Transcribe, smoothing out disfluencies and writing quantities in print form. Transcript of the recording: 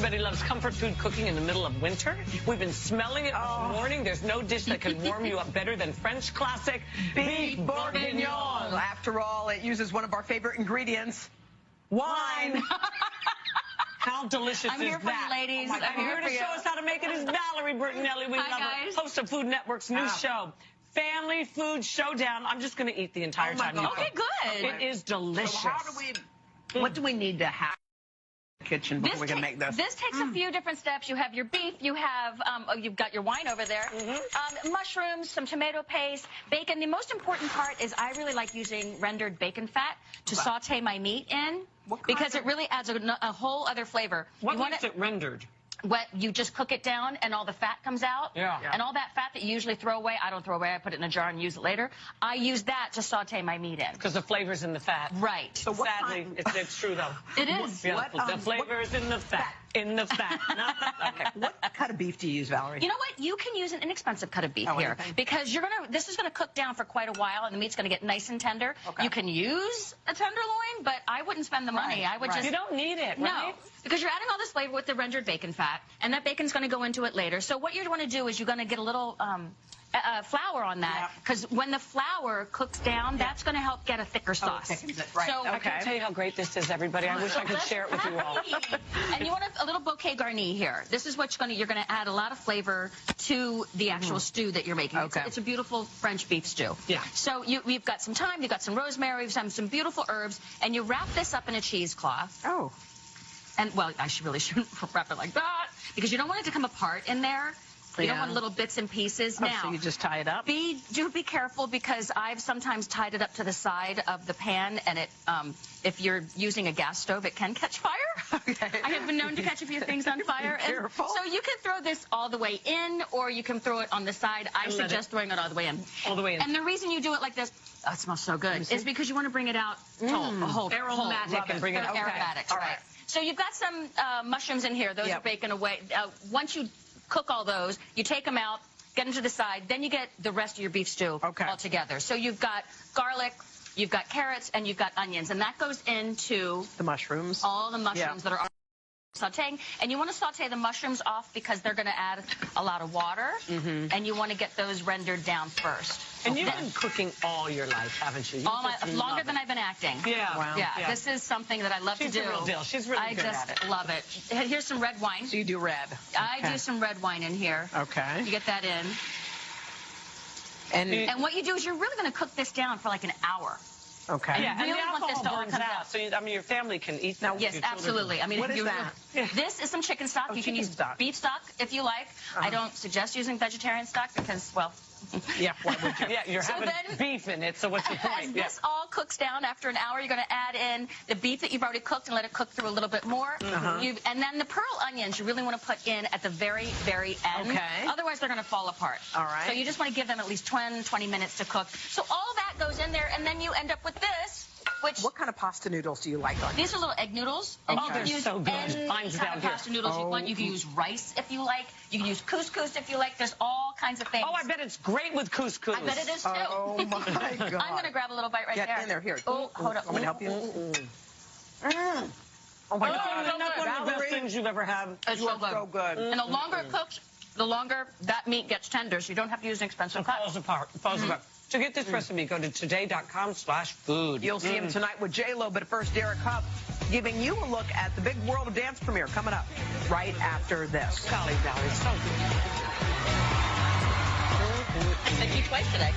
Everybody loves comfort food cooking in the middle of winter. We've been smelling it all morning. There's no dish that can warm you up better than French classic beef bourguignon. Well, after all, it uses one of our favorite ingredients, wine. How delicious I'm is here for that? you, ladies. Oh, I'm here to show us how to make it is Valerie Bertinelli. We Hi, love guys. her. Host of Food Network's new show, Family Food Showdown. I'm just going to eat the entire time. God. Okay, good. It is delicious. So what do we need to have in the kitchen before we can make this? This takes a few different steps. You have your beef, you have, you've got your wine over there, mushrooms, some tomato paste, bacon. The most important part is I really like using rendered bacon fat to saute my meat in because it really adds a whole other flavor. What makes it rendered? What you just cook it down and all the fat comes out. Yeah. And all that fat that you usually throw away, I don't throw away, I put it in a jar and use it later. I use that to saute my meat in. Because the flavor's in the fat. Right. So sadly, it's true though. It is. Yeah, the flavor is in the fat. In the fat. Okay. What cut of beef do you use, Valerie? You know what? You can use an inexpensive cut of beef here anything? because this is gonna cook down for quite a while and the meat's gonna get nice and tender. Okay. You can use a tenderloin, but I wouldn't spend the money. I would just. You don't need it, No, right? because you're adding all this flavor with the rendered bacon fat, and that bacon's going to go into it later. So what you're going to do is you're going to get a little flour on that, because when the flour cooks down, that's going to help get a thicker sauce. Right. So, I can't tell you how great this is, everybody. I wish I could share it with you all. And you want a little bouquet garni here. This is what you're going to add a lot of flavor to the actual stew that you're making. Okay. It's a beautiful French beef stew. Yeah. So we've got some thyme, you've got some rosemary, we've got some beautiful herbs, and you wrap this up in a cheesecloth. Oh. And, well, I really shouldn't wrap it like that, because you don't want it to come apart in there. You don't want little bits and pieces. Oh, now, so you just tie it up? Do be careful, because I've sometimes tied it up to the side of the pan, and it, if you're using a gas stove, it can catch fire. Okay. I have been known to catch a few things on fire. Be careful. So you can throw this all the way in, or you can throw it on the side. I suggest throwing it all the way in. All the way in. And the reason you do it like this, oh, it smells so good, is because you want to bring it out whole. Aromatic and bring it out. Aromatics, All right. So you've got some mushrooms in here. Those are baking away. Once you cook all those, you take them out, get them to the side, then you get the rest of your beef stew all together. So you've got garlic, you've got carrots, and you've got onions, and that goes into the mushrooms. All the mushrooms that are sauteing, and you want to saute the mushrooms off because they're going to add a lot of water, and you want to get those rendered down first. And you've been cooking all your life, haven't you? Longer than I've been acting. Yeah. Wow. Yeah, this is something that I love to do. She's the real deal. She's really good at it. I just love it. Here's some red wine. So you do red. I do some red wine in here. Okay. You get that in. And what you do is you're really going to cook this down for like an hour. Okay. Yeah, really and the want this to all burns come out. out. So, I mean, your family can eat that. Yes, absolutely. I mean, what is that? This is some chicken stock. You can use beef stock if you like. I don't suggest using vegetarian stock because, well... Yeah, why would you? Yeah, you're having beef in it, so what's the point? As this all cooks down after an hour, you're going to add in the beef that you've already cooked and let it cook through a little bit more. And then the pearl onions you really want to put in at the very, very end. Okay. Otherwise, they're going to fall apart. All right. So you just want to give them at least 20 minutes to cook. So all that goes in there, and then you end up with this. What kind of pasta noodles do you like on? These are little egg noodles. Oh, And you can they're use so good. any Mine's kind down of here. pasta noodles you want. You can use rice if you like. You can use couscous if you like. There's all kinds of things. Oh, I bet it's great with couscous. I bet it is too. Oh my God. I'm going to grab a little bite right there. Get in there. Here. Oh, hold up. I'm going to help you. Oh my God. so That's one of the best things you've ever had. It's so good. So good. And the longer it cooks, the longer that meat gets tender, so you don't have to use an expensive It cut. falls apart. It falls apart. To get this recipe, go to today.com/food. You'll see him tonight with J-Lo, but first, Derek Huff giving you a look at the big World of Dance premiere coming up right after this. Golly, Valerie, so good. I said you twice today.